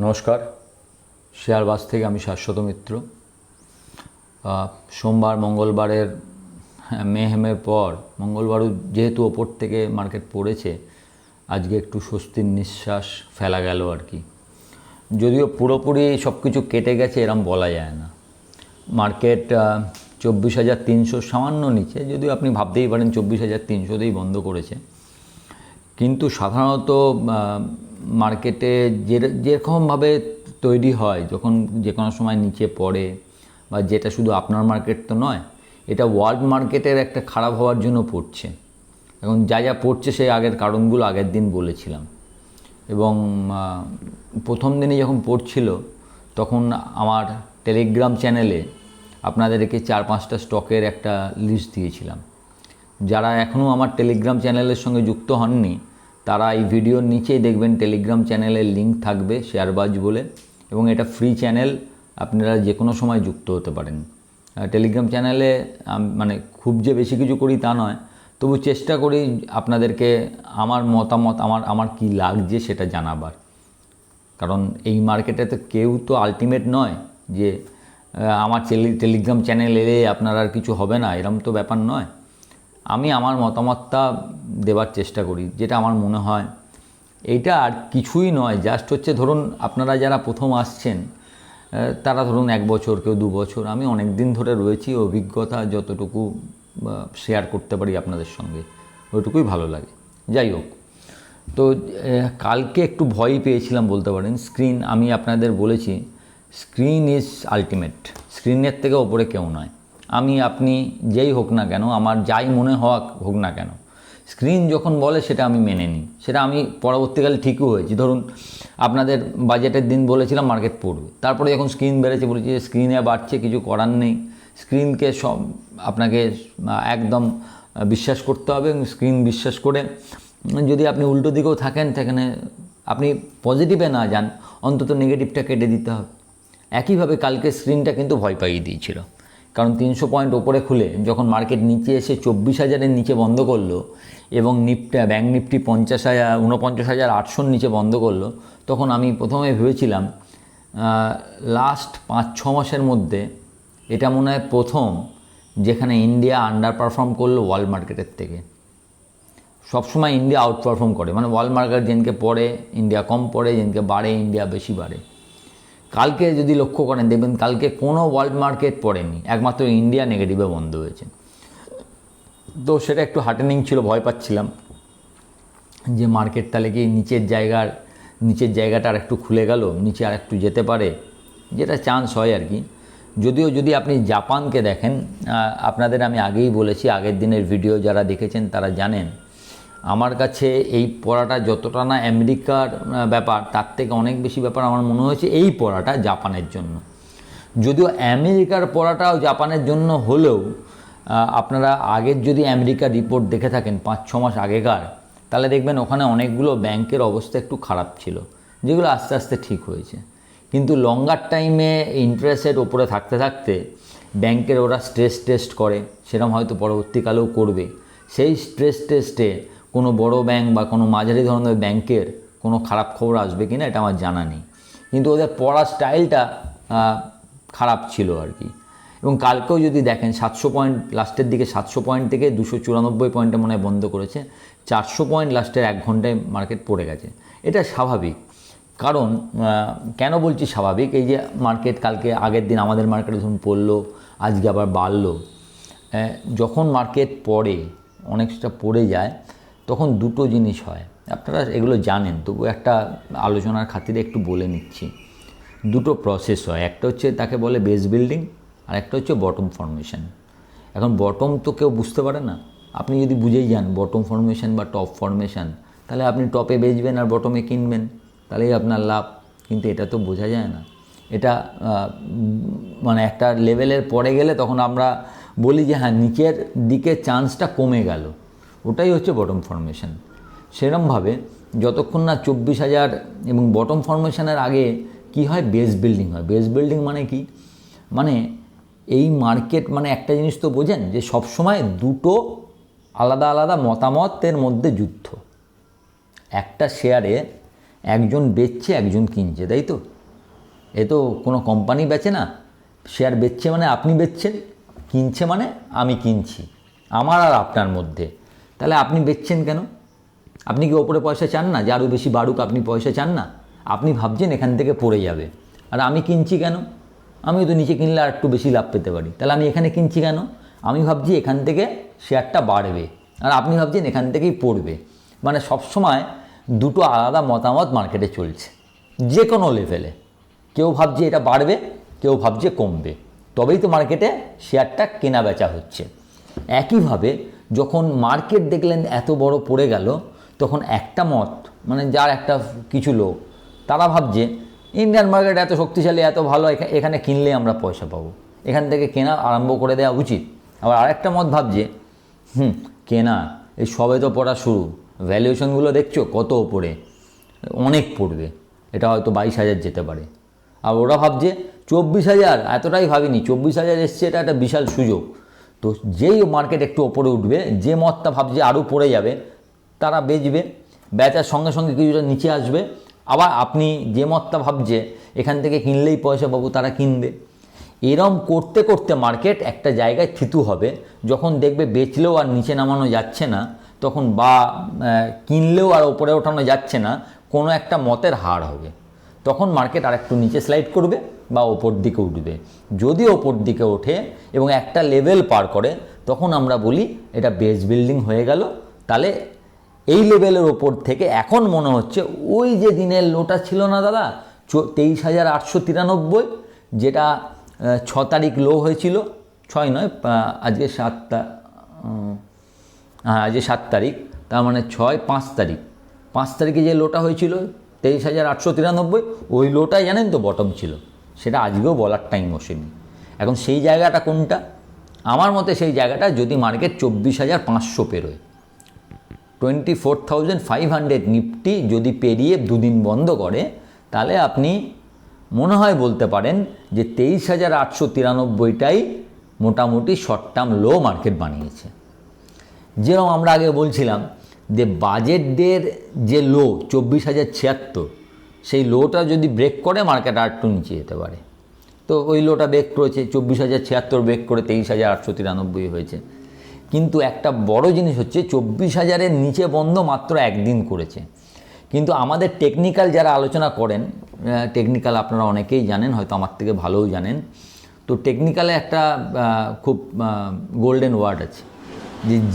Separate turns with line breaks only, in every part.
নমস্কার, শেয়ারবাজ থেকে আমি শাশ্বত মিত্র। সোমবার মঙ্গলবারের মেহেমের পর মঙ্গলবারও যেহেতু ওপর থেকে মার্কেট পড়েছে, আজকে একটু স্বস্তির নিঃশ্বাস ফেলা গেল আর কি। যদিও পুরোপুরি সব কিছু কেটে গেছে এরম বলা যায় না। মার্কেট 24,300 সামান্য নিচে, যদিও আপনি ভাবতেই পারেন 24,300তেই বন্ধ করেছে। কিন্তু সাধারণত মার্কেটে যেরকমভাবে তৈরি হয়, যখন যে কোনো সময় নিচে পড়ে, বা যেটা শুধু আপনার মার্কেট তো নয়, এটা ওয়ার্ল্ড মার্কেটের একটা খারাপ হওয়ার জন্য পড়ছে। এখন যা যা পড়ছে সেই আগের কারণগুলো আগের দিন বলেছিলাম। এবং প্রথম দিনে যখন পড়ছিল তখন আমার টেলিগ্রাম চ্যানেলে আপনাদেরকে 4-5টা স্টকের একটা লিস্ট দিয়েছিলাম। যারা এখনও আমার টেলিগ্রাম চ্যানেলের সঙ্গে যুক্ত হননি, তারা এই ভিডিওর নিচেই দেখবেন টেলিগ্রাম চ্যানেলের লিঙ্ক থাকবে, শেয়ারবাজ বলে। এবং এটা ফ্রি চ্যানেল, আপনারা যে কোনো সময় যুক্ত হতে পারেন। টেলিগ্রাম চ্যানেলে মানে খুব যে বেশি কিছু করি তা নয়, তবু চেষ্টা করি আপনাদেরকে আমার মতামত, আমার কি লাগছে সেটা জানাবার। কারণ এই মার্কেটে তো কেউ তো আলটিমেট নয় যে আমার টেলিগ্রাম চ্যানেল এলে আপনার আর কিছু হবে না, এরম তো ব্যাপার নয়। আমি আমার মতামতটা দেওয়ার চেষ্টা করি, যেটা আমার মনে হয়। এইটা আর কিছুই নয়, জাস্ট হচ্ছে ধরুন আপনারা যারা প্রথম আসছেন, তারা ধরুন 1 বছর, কেউ 2 বছর, আমি অনেক দিন ধরে রয়েছি, অভিজ্ঞতা যতটুকু শেয়ার করতে পারি আপনাদের সঙ্গে ওইটুকুই ভালো লাগে। যাই হোক, তো কালকে একটু ভয় পেয়েছিলাম বলতে পারেন। স্ক্রিন, আমি আপনাদের বলেছি স্ক্রিন ইজ আলটিমেট, স্ক্রিনের থেকে ওপরে কেউ নয়। আপনি যেই হোক না কেন, আমার যাই মনে হোক না কেন, স্ক্রিন যখন বলে সেটা আমি মেনে নিই। সেটা আমি পরবর্তীকালে ঠিকও হয়েছি। ধরুন আপনাদের বাজেটের দিন বলেছিলাম মার্কেট পড়বে, তারপরে যখন স্ক্রিন বেড়েছে বলেছি যে স্ক্রিনে বাড়ছে, কিছু করার নেই, স্ক্রিনকে সব আপনাকে একদম বিশ্বাস করতে হবে। এবং স্ক্রিন বিশ্বাস করে যদি আপনি উল্টো দিকেও থাকেন, সেখানে আপনি পজিটিভে না যান, অন্তত নেগেটিভটা কেটে দিতে হবে। একইভাবে কালকে স্ক্রিনটা কিন্তু ভয় পাইয়ে দিয়েছিল। কারণ 300 পয়েন্ট ওপরে খুলে যখন মার্কেট নিচে এসে 24,000-এর নিচে বন্ধ করলো, এবং ব্যাঙ্ক নিফটি 49,800-র নিচে বন্ধ করলো, তখন আমি প্রথমে ভেবেছিলাম লাস্ট 5-6 মাসের মধ্যে এটা মনে হয় প্রথম যেখানে ইন্ডিয়া আন্ডার পারফর্ম করলো ওয়ার্ল্ড মার্কেটের থেকে। সবসময় ইন্ডিয়া আউট পারফর্ম করে, মানে ওয়ার্ল্ড মার্কেট যেদিনকে পড়ে ইন্ডিয়া কম পড়ে, যেদিনকে বাড়ে ইন্ডিয়া বেশি বাড়ে। কালকে যদি লক্ষ্য করেন দেখবেন কালকে কোনো ওয়ার্ল্ড মার্কেট পড়েনি, একমাত্র ইন্ডিয়া নেগেটিভে বন্ধ হয়েছে। তো সেটা একটু হার্টেনিং ছিল, ভয় পাচ্ছিলাম যে মার্কেট তাহলে কি নিচের জায়গাটা আর একটু খুলে গেল, নিচে আর একটু যেতে পারে, যেটা চান্স হয় আর কি। যদিও যদি আপনি জাপানকে দেখেন, আপনাদের আমি আগেই বলেছি, আগের দিনের ভিডিও যারা দেখেছেন তারা জানেন, আমার কাছে এই পড়াটা যতটা না আমেরিকার ব্যাপার, তার থেকে অনেক বেশি ব্যাপার আমার মনে হয়েছে এই পড়াটা জাপানের জন্য। যদিও আমেরিকার পড়াটাও জাপানের জন্য হলেও, আপনারা আগের যদি আমেরিকার রিপোর্ট দেখে থাকেন 5-6 মাস আগেকার, তাহলে দেখবেন ওখানে অনেকগুলো ব্যাংকের অবস্থা একটু খারাপ ছিল, যেগুলো আস্তে আস্তে ঠিক হয়েছে। কিন্তু লঙ্গার টাইমে ইন্টারেস্ট রেট ওপরে থাকতে থাকতে ব্যাংকের ওরা স্ট্রেস টেস্ট করে, সেরকম হয়তো পরবর্তীকালেও করবে। সেই স্ট্রেস টেস্টে কোনো বড় ব্যাংক বা কোনো মাঝারি ধরনের ব্যাংকের কোনো খারাপ খবর আসবে কিনা এটা আমার জানা নেই, কিন্তু ওদের পড়ার স্টাইলটা খারাপ ছিল আর কি। এবং কালকেও যদি দেখেন 700 পয়েন্ট লাস্টের দিকে, 700 পয়েন্ট থেকে 294 পয়েন্টে মনে হয় বন্ধ করেছে, 400 পয়েন্ট লাস্টের 1 ঘন্টায় মার্কেট পড়ে গেছে। এটা স্বাভাবিক। কারণ কেন বলছি স্বাভাবিক, এই যে মার্কেট কালকে আগের দিন আমাদের মার্কেটে ধরুন পড়লো, আজকে আবার বাড়লো। যখন মার্কেট পড়ে, অনেকটা পড়ে যায়, তখন দুটো জিনিস হয়, আপনারা এগুলো জানেন, তবু একটা আলোচনার খাতিরে একটু বলে নিচ্ছি। দুটো প্রসেস হয়, একটা হচ্ছে তাকে বলে বেস বিল্ডিং, আর একটা হচ্ছে বটম ফর্মেশন। এখন বটম তো কেউ বুঝতে পারে না, আপনি যদি বুঝেই যান বটম ফর্মেশন বা টপ ফর্মেশন, তাহলে আপনি টপে বেচবেন আর বটমে কিনবেন, তাহলেই আপনার লাভ। কিন্তু এটা তো বোঝা যায় না। এটা মানে একটা লেভেলের পরে গেলে তখন আমরা বলি যে হ্যাঁ নিচের দিকে চান্সটা কমে গেল, ওটাই হচ্ছে বটম ফর্মেশন। সেরকমভাবে যতক্ষণ না 24,000 এবং বটম ফর্মেশনের আগে কি হয়, বেস বিল্ডিং হয়। বেস বিল্ডিং মানে কি, মানে এই মার্কেট মানে একটা জিনিস তো বোঝেন যে সবসময় দুটো আলাদা আলাদা মতামতের মধ্যে যুদ্ধ। একটা শেয়ারে একজন বেচছে একজন কিনছে, তাই তো? এ তো কোনো কোম্পানি বেচে না, শেয়ার বেচছে মানে আপনি বেচছেন, কিনছে মানে আমি কিনছি, আমার আর আপনার মধ্যে। তাহলে আপনি বেচছেন কেন? আপনি কি ওপরে পয়সা চান না যে আরও বেশি বাড়ুক? আপনি পয়সা চান না, আপনি ভাবছেন এখান থেকে পড়ে যাবে। আর আমি কিনছি কেন? আমি তো নিচে কিনলে আর একটু বেশি লাভ পেতে পারি, তাহলে আমি এখানে কিনছি কেন? আমি ভাবছি এখান থেকে শেয়ারটা বাড়বে, আর আপনি ভাবছেন এখান থেকেই পড়বে। মানে সবসময় দুটো আলাদা মতামত মার্কেটে চলছে, যে কোনো লেভেলে। কেউ ভাবছে এটা বাড়বে, কেউ ভাবছে কমবে, তবেই তো মার্কেটে শেয়ারটা কেনা বেচা হচ্ছে। একইভাবে যখন মার্কেট দেখলেন এত বড় পড়ে গেল, তখন একটা মত, মানে যার একটা কিছু লোক, তারা ভাবছে ইন্ডিয়ান মার্কেট এত শক্তিশালী, এত ভালো, এখানে কিনলে আমরা পয়সা পাবো, এখান থেকে কেনা আরম্ভ করে দেওয়া উচিত। আবার আরেকটা মত ভাবছে কেনা, এই সবে তো পড়া শুরু, ভ্যালুয়েশনগুলো দেখছো কত ওপরে, অনেক পড়বে, এটা হয়তো 22,000 যেতে পারে। আর ওরা ভাবছে 24,000, এতটাই ভাবিনি, 24,000 এসছে, এটা একটা বিশাল সুযোগ। তো যেই মার্কেট একটু ওপরে উঠবে, যে মতটা ভাবছে আরও পড়ে যাবে, তারা বেচবে, বেচার সঙ্গে সঙ্গে কিছুটা নিচে আসবে। আবার আপনি যে মতটা ভাবছে এখান থেকে কিনলেই পয়সা পাবো, তারা কিনবে। এরম করতে করতে মার্কেট একটা জায়গায় থিতু হবে, যখন দেখবে বেচলেও আর নিচে নামানো যাচ্ছে না, তখন বা কিনলেও আর ওপরে ওঠানো যাচ্ছে না, কোনো একটা মতের হার হবে, তখন মার্কেট আর একটু নিচে স্লাইড করবে বা ওপর দিকে উঠবে। যদি ওপর দিকে ওঠে এবং একটা লেভেল পার করে, তখন আমরা বলি এটা বেস বিল্ডিং হয়ে গেল। তাহলে এই লেভেলের ওপর থেকে এখন মনে হচ্ছে ওই যে দিনের লোটা ছিল না দাদা, 23,893, যেটা 6 তারিখ লো হয়েছিল, 6 নয়, আজকে 7টা, হ্যাঁ আজকে 7 তারিখ, তার মানে 5 তারিখ, 5 তারিখে যে লোটা হয়েছিল 23,893, ওই লোটাই জানেন তো বটম ছিল। সেটা আজকেও বলার টাইম বসেনি। এখন সেই জায়গাটা কোনটা? আমার মতে সেই জায়গাটা যদি মার্কেট 24,500 পেরোয়, 24,500 নিফটি যদি পেরিয়ে দুদিন বন্ধ করে, তাহলে আপনি মনে হয় বলতে পারেন যে 23,893টাই মোটামুটি শর্ট টার্ম লো মার্কেট বানিয়েছে। যেরকম আমরা আগে বলছিলাম যে বাজেট ডের যে লো 24,076, সেই লোটা যদি ব্রেক করে মার্কেট আর একটু নিচে যেতে পারে। তো ওই লোটা ব্রেক করেছে, 24,076 ব্রেক করে 23,893 হয়েছে। কিন্তু একটা বড় জিনিস হচ্ছে 24,000-এর নিচে বন্ধ মাত্র একদিন করেছে। কিন্তু আমাদের টেকনিক্যাল যারা আলোচনা করেন, টেকনিক্যাল আপনারা অনেকেই জানেন, হয়তো আমার থেকে ভালোও জানেন, তো টেকনিক্যালে একটা খুব গোল্ডেন ওয়ার্ড আছে,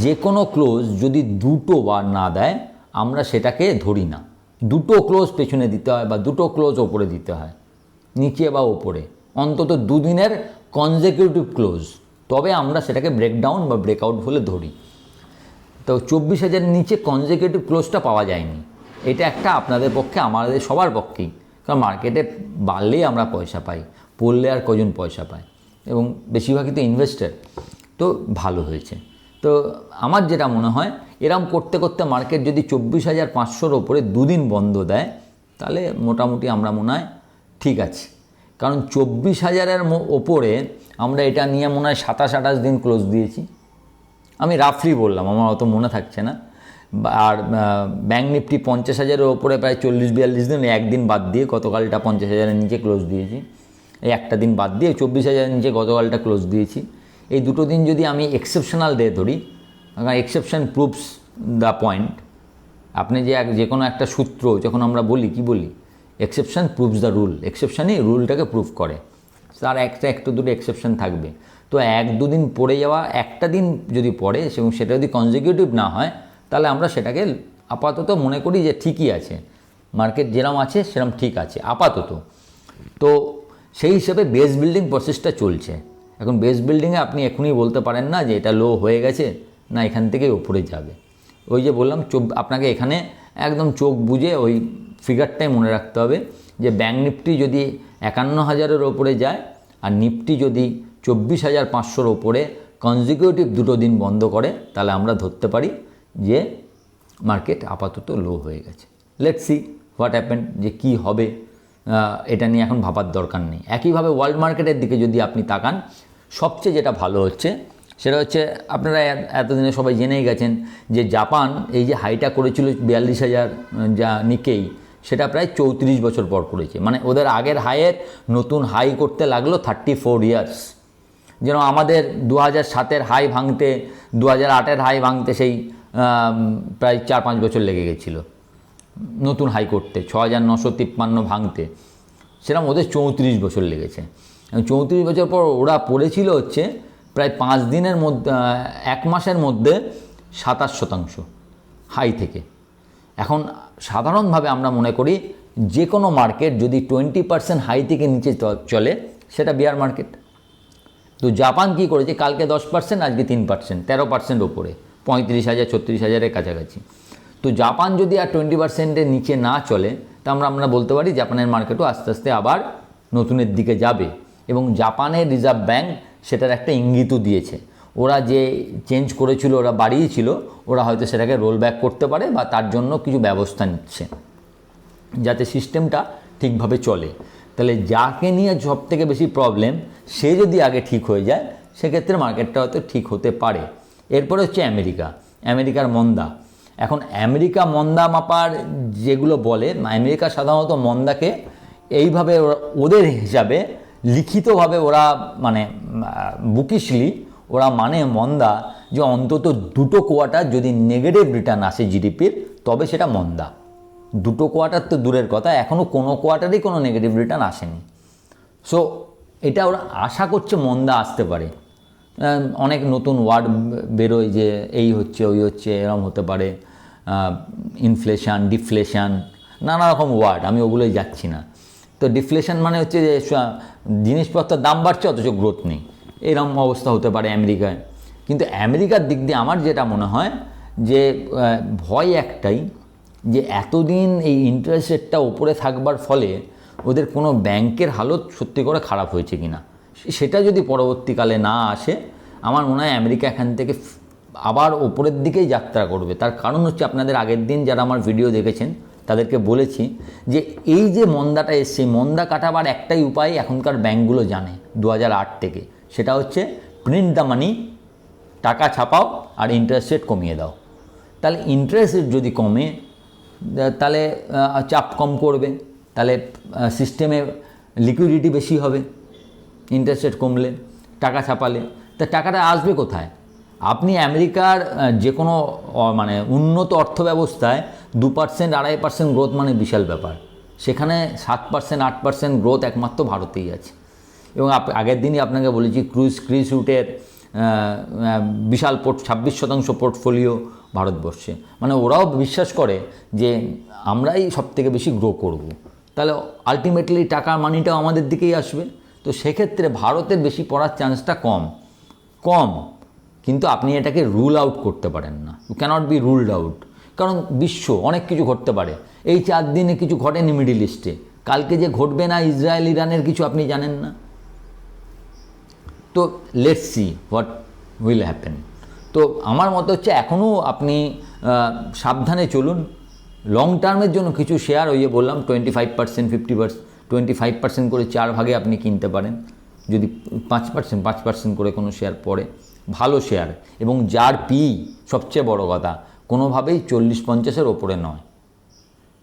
যে কোনো ক্লোজ যদি দুটো বার না দেয় আমরা সেটাকে ধরি না। দুটো ক্লোজ পেছনে দিতে হয় বা দুটো ক্লোজ ওপরে দিতে হয়, নিচে বা ওপরে, অন্তত দুদিনের কনজিকিউটিভ ক্লোজ, তবে আমরা সেটাকে ব্রেকডাউন বা ব্রেকআউট বলে ধরি। তো 24,000-এর নিচে কনজিকিউটিভ ক্লোজটা পাওয়া যায়নি। এটা একটা আপনাদের পক্ষে, আমাদের সবার পক্ষেই, কারণ মার্কেটে বাড়লেই আমরা পয়সা পাই, পড়লে আর কজন পয়সা পায়, এবং বেশিরভাগই তো ইনভেস্টার। তো ভালো হয়েছে। তো আমার যেটা মনে হয়, এরম করতে করতে মার্কেট যদি 24,500-র ওপরে দুদিন বন্ধ দেয়, তাহলে মোটামুটি আমরা মনে হয় ঠিক আছে। কারণ 24,000-এর ওপরে আমরা এটা নিয়ে মনে হয় 27-28 দিন ক্লোজ দিয়েছি। আমি রাফলি বললাম, আমার অত মনে থাকছে না। আর ব্যাঙ্ক নিফটি 50,000-এর ওপরে প্রায় 40-42 দিন, একদিন বাদ দিয়ে গতকালটা 50,000-এর নিচে ক্লোজ দিয়েছি। এই একটা দিন বাদ দিয়ে 24,000-এর নিচে গতকালটা ক্লোজ দিয়েছি। এই দুটো দিন যদি আমি এক্সেপশনাল ডে ধরি, কারণ এক্সেপশন প্রুভস দ্য পয়েন্ট। আপনি যে কোনো একটা সূত্র যখন আমরা বলি, কি বলি, এক্সেপশন প্রুভস দ্য রুল, এক্সেপশনই রুলটাকে প্রুভ করে। তার একটা দুটো এক্সেপশন থাকবে। তো 1-2 দিন পড়ে যাওয়া, একটা দিন যদি পড়ে এবং সেটা যদি কনজিকিউটিভ না হয়, তাহলে আমরা সেটাকে আপাতত মনে করি যে ঠিকই আছে, মার্কেট যেরকম আছে সেরকম ঠিক আছে আপাতত। তো সেই হিসেবে বেস বিল্ডিং প্রসেসটা চলছে। এখন বেস বিল্ডিংয়ে আপনি এখনই বলতে পারেন না যে এটা লো হয়ে গেছে, না এখান থেকে ওপরে যাবে। ওই যে বললাম, আপনাকে এখানে একদম চোখ বুজে ওই ফিগারটাই মনে রাখতে হবে যে ব্যাঙ্ক নিফটি যদি 51,000-এর ওপরে যায় আর নিফটি যদি 24,500-র ওপরে কনজিকিউটিভ দুটো দিন বন্ধ করে, তাহলে আমরা ধরতে পারি যে মার্কেট আপাতত লো হয়ে গেছে। লেটস সি হোয়াট হ্যাপেন, যে কি হবে এটা নিয়ে এখন ভাবার দরকার নেই। একইভাবে ওয়ার্ল্ড মার্কেটের দিকে যদি আপনি তাকান, সবচেয়ে যেটা ভালো হচ্ছে সেটা হচ্ছে, আপনারা এতদিনে সবাই জেনেই গেছেন যে জাপান এই যে হাইটা করেছিল 42,000 যা নিকেই, সেটা প্রায় 34 বছর পর করেছে। মানে ওদের আগের হাইয়ের নতুন হাই করতে লাগলো 34 ইয়ার্স। যেন আমাদের 2007-এর হাই ভাঙতে, 2008-এর হাই ভাঙতে সেই প্রায় 4-5 বছর লেগে গেছিলো নতুন হাই করতে, 6953 ভাঙতে, সেরকম ওদের 34 বছর লেগেছে। 34 বছর পর ওরা পড়েছিল হচ্ছে প্রায় 5 দিনের মধ্যে, 1 মাসের মধ্যে 27% হাই থেকে। এখন সাধারণভাবে আমরা মনে করি যে কোনো মার্কেট যদি 20% হাই থেকে নিচে চলে সেটা বিয়ার মার্কেট। তো জাপান কি করেছে, কালকে 10%, আজকে 3%, 13% ওপরে, 35,000 36,000-এর কাছাকাছি। তো জাপান যদি আর 20%-এর নিচে না চলে, তা আমরা বলতে পারি জাপানের মার্কেটও আস্তে আস্তে আবার নতুনের দিকে যাবে। এবং জাপানের রিজার্ভ ব্যাঙ্ক সেটার একটা ইঙ্গিতও দিয়েছে। ওরা যে চেঞ্জ করেছিল, ওরা বাড়িয়েছিল, ওরা হয়তো সেটাকে রোল ব্যাক করতে পারে বা তার জন্য কিছু ব্যবস্থা নিচ্ছে যাতে সিস্টেমটা ঠিকভাবে চলে। তাহলে যাকে নিয়ে সবথেকে বেশি প্রবলেম, সে যদি আগে ঠিক হয়ে যায় সেক্ষেত্রে মার্কেটটা হয়তো ঠিক হতে পারে। এরপরে হচ্ছে আমেরিকার মন্দা। এখন আমেরিকা মন্দা মাপার যেগুলো বলে, আমেরিকা সাধারণত মন্দাকে এইভাবে ওদের হিসাবে লিখিতভাবে ওরা মানে বুকিশলি ওরা মানে মন্দা যে অন্তত 2টো কোয়ার্টার যদি নেগেটিভ রিটার্ন আসে জিডিপির, তবে সেটা মন্দা। 2টো কোয়ার্টার তো দূরের কথা, এখনও কোনো কোয়ার্টারই কোনো নেগেটিভ রিটার্ন আসেনি। সো এটা ওরা আশা করছে মন্দা আসতে পারে। অনেক নতুন ওয়ার্ড বেরোয় যে এই হচ্ছে ওই হচ্ছে, এরকম হতে পারে, ইনফ্লেশন, ডিফ্লেশন, নানা রকম ওয়ার্ড, আমি ওগুলোই যাচ্ছি না। তো ডিফ্লেশন মানে হচ্ছে যে জিনিসপত্রের দাম বাড়ছে অথচ গ্রোথ নেই, এরকম অবস্থা হতে পারে আমেরিকায়। কিন্তু আমেরিকার দিক দিয়ে আমার যেটা মনে হয় যে ভয় একটাই, যে এতদিন এই ইন্টারেস্ট রেটটা ওপরে থাকবার ফলে ওদের কোনো ব্যাংকের হালত সত্যি করে খারাপ হয়েছে কিনা, সেটা যদি পরবর্তীকালে না আসে, আমার মনে হয় আমেরিকা এখান থেকে আবার ওপরের দিকেই যাত্রা করবে। তার কারণ হচ্ছে, আপনাদের আগের দিন যারা আমার ভিডিও দেখেছেন তাদেরকে বলেছি যে এই যে মন্দাটা এসছে, মন্দা কাটাবার একটাই উপায় এখনকার ব্যাংকগুলো জানে 2008 থেকে, সেটা হচ্ছে প্রিন্ট দ্য মানি, টাকা ছাপাও আর ইন্টারেস্ট রেট কমিয়ে দাও। তাহলে ইন্টারেস্ট রেট যদি কমে, তাহলে চাপ কম করবে, তাহলে সিস্টেমে লিকুইডিটি বেশি হবে। ইন্টারেস্ট রেট কমলে, টাকা ছাপালে, তা টাকাটা আসবে কোথায়? আপনি আমেরিকার যে কোনো মানে উন্নত অর্থব্যবস্থায় 2%, 2.5% গ্রোথ মানে বিশাল ব্যাপার। সেখানে 7%, 8% গ্রোথ একমাত্র ভারতেই আছে। এবং আগের দিনই আপনাকে বলেছি ক্রুজ রুটের বিশাল 26% পোর্টফোলিও ভারতবর্ষে। মানে ওরাও বিশ্বাস করে যে আমরাই সবথেকে বেশি গ্রো করব, তাহলে আলটিমেটলি টাকার মানিটাও আমাদের দিকেই আসবে। তো সেক্ষেত্রে ভারতের বেশি পড়ার চান্সটা কম, কিন্তু আপনি এটাকে রুল আউট করতে পারেন না। You can't be ruled out, কারণ বিশ্ব অনেক কিছু ঘটতে পারে। এই 4 দিনে কিছু ঘটেনি মিডিল ইস্টে, কালকে যে ঘটবে না ইসরায়েল ইরানের কিছু আপনি জানেন না। তো let's see what will happen. তো আমার মত হচ্ছে এখনও আপনি সাবধানে চলুন। লং টার্মের জন্য কিছু শেয়ার, ওই যে বললাম 25%, 50%, 25% করে 4 ভাগে আপনি কিনতে পারেন। যদি 5% করে কোনো শেয়ার পড়ে, ভালো শেয়ার, এবং যার পি সবচেয়ে বড় কথা কোনোভাবেই 40-50-এর ওপরে নয়।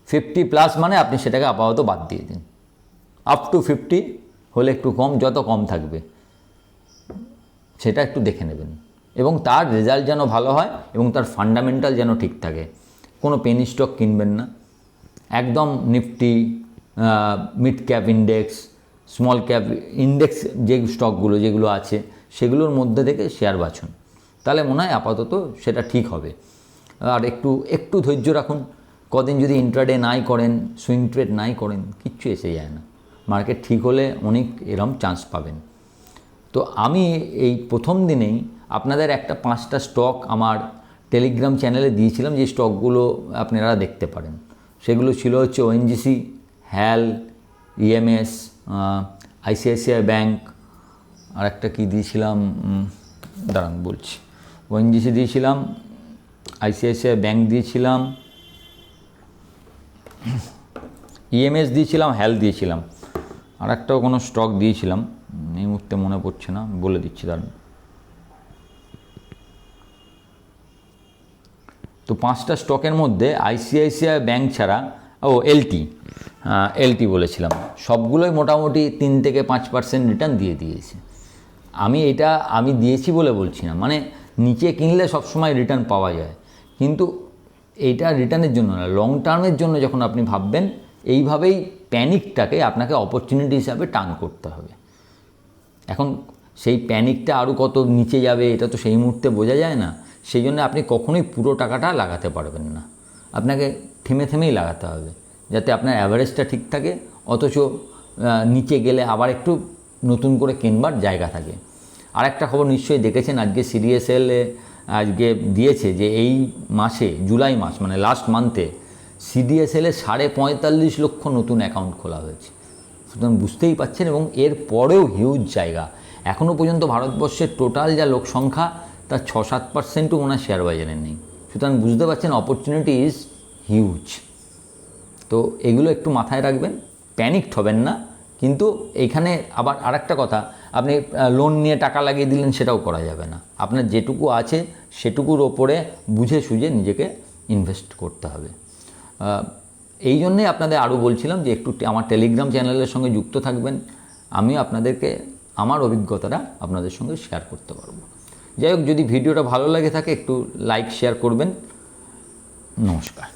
50+ মানে আপনি সেটাকে আপাতত বাদ দিয়ে দিন। আপ টু 50 হলে একটু কম, যত কম থাকবে সেটা একটু দেখে নেবেন, এবং তার রেজাল্ট যেন ভালো হয় এবং তার ফান্ডামেন্টাল যেন ঠিক থাকে। কোনো পেনি স্টক কিনবেন না, একদম Nifty, mid cap index, small cap index যে স্টকগুলো যেগুলো আছে সেগুলোর মধ্যে থেকে শেয়ার বাছুন, তাহলে মনে হয় আপাতত সেটা ঠিক হবে। আর একটু ধৈর্য রাখুন। কদিন যদি ইন্ট্রাডে নাই করেন, সুইং ট্রেড নাই করেন, কিচ্ছু এসে যায় না। মার্কেট ঠিক হলে অনেক এরম চান্স পাবেন। তো আমি এই প্রথম দিনেই আপনাদের একটা 5টা স্টক আমার টেলিগ্রাম চ্যানেলে দিয়েছিলাম, যে স্টকগুলো আপনারা দেখতে পারেন। সেগুলো ছিল হচ্ছে ওএনজিসি, হ্যাল, ইএমএস, আইসিআইসিআই ব্যাঙ্ক, আর একটা কী দিয়েছিলাম দাঁড়ান বলছি। ওএনজিসি দিয়েছিলাম, আইসিআইসিআই ব্যাঙ্ক দিয়েছিলাম, ইএমএস দিয়েছিলাম, হ্যাল দিয়েছিলাম, আর একটাও কোনো স্টক দিয়েছিলাম, এই মুহূর্তে মনে পড়ছে না, বলে দিচ্ছি দাঁড়ান। তো 5টা স্টকের মধ্যে আইসিআইসিআই ব্যাঙ্ক ছাড়া ও এলটি বলেছিলাম, সবগুলোই মোটামুটি 3 থেকে 5% রিটার্ন দিয়ে দিয়েছে। আমি দিয়েছি বলে বলছি না, মানে নিচে কিনলে সবসময় রিটার্ন পাওয়া যায়, কিন্তু এইটা রিটার্নের জন্য না, লং টার্মের জন্য যখন আপনি ভাববেন, এইভাবেই প্যানিকটাকে আপনাকে অপরচুনিটি হিসাবে টার্ন করতে হবে। এখন সেই প্যানিকটা আরও কত নিচে যাবে এটা তো সেই মুহূর্তে বোঝা যায় না, সেই জন্য আপনি কখনোই পুরো টাকাটা লাগাতে পারবেন না, আপনাকে থেমে থেমেই লাগাতে হবে, যাতে আপনার অ্যাভারেজটা ঠিক থাকে, অথচ নিচে গেলে আবার একটু নতুন করে কিনবার জায়গা থাকে। আর একটা খবর নিশ্চয়ই দেখেছেন, আজকে সিডিএসএলে আজকে দিয়েছে যে এই মাসে, জুলাই মাস মানে লাস্ট মান্থে, সিডিএসএলে 45.5 লক্ষ নতুন অ্যাকাউন্ট খোলা হয়েছে। সুতরাং বুঝতেই পাচ্ছেন, এবং এর পরেও হিউজ জায়গা। এখনও পর্যন্ত ভারতবর্ষের টোটাল যা লোক সংখ্যা তার 6-7%ও ওনার শেয়ার বাজারে নেই। সুতরাং বুঝতে পারছেন অপরচুনিটি ইজ হিউজ। তো এগুলো একটু মাথায় রাখবেন, প্যানিকড হবেন না। কিন্তু এইখানে আবার আরেকটা কথা, আপনি লোন নিয়ে টাকা লাগিয়ে দিলেন, সেটাও করা যাবে না। আপনার যেটুকু আছে সেটুকুর ওপরে বুঝে সুঝে নিজেকে ইনভেস্ট করতে হবে। এই জন্যেই আপনাদের আরও বলছিলাম যে একটু আমার টেলিগ্রাম চ্যানেলের সঙ্গে যুক্ত থাকবেন, আমিও আপনাদেরকে আমার অভিজ্ঞতাটা আপনাদের সঙ্গে শেয়ার করতে পারবো। যাই হোক, যদি ভিডিওটা ভালো লাগে থাকে একটু লাইক শেয়ার করবেন। নমস্কার।